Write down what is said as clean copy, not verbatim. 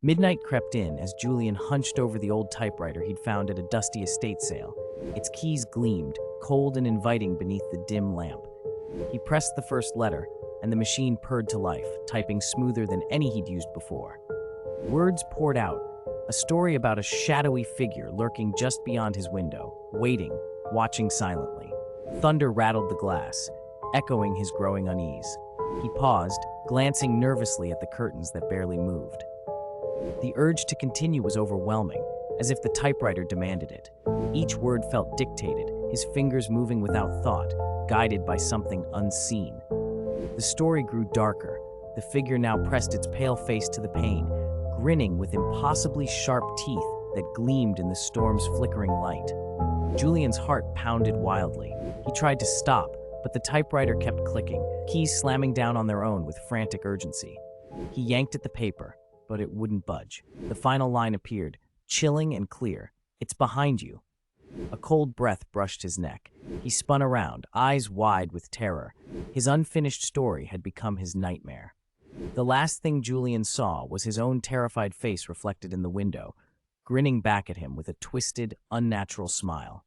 Midnight crept in as Julian hunched over the old typewriter he'd found at a dusty estate sale. Its keys gleamed, cold and inviting beneath the dim lamp. He pressed the first letter, and the machine purred to life, typing smoother than any he'd used before. Words poured out, a story about a shadowy figure lurking just beyond his window, waiting, watching silently. Thunder rattled the glass, echoing his growing unease. He paused, glancing nervously at the curtains that barely moved. The urge to continue was overwhelming, as if the typewriter demanded it. Each word felt dictated, his fingers moving without thought, guided by something unseen. The story grew darker. The figure now pressed its pale face to the pane, grinning with impossibly sharp teeth that gleamed in the storm's flickering light. Julian's heart pounded wildly. He tried to stop, but the typewriter kept clicking, keys slamming down on their own with frantic urgency. He yanked at the paper, but it wouldn't budge. The final line appeared, chilling and clear. "It's behind you." A cold breath brushed his neck. He spun around, eyes wide with terror. His unfinished story had become his nightmare. The last thing Julian saw was his own terrified face reflected in the window, grinning back at him with a twisted, unnatural smile.